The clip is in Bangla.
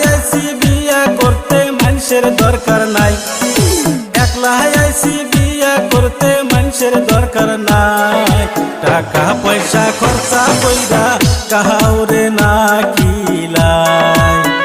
আইছি বিয়া করতে মানুষের দরকার নাই, একলা আইছি বিয়া করতে মানুষের দরকার নাই। টাকা পয়সা খরচা কইরা কাহাউরে না কিলাই।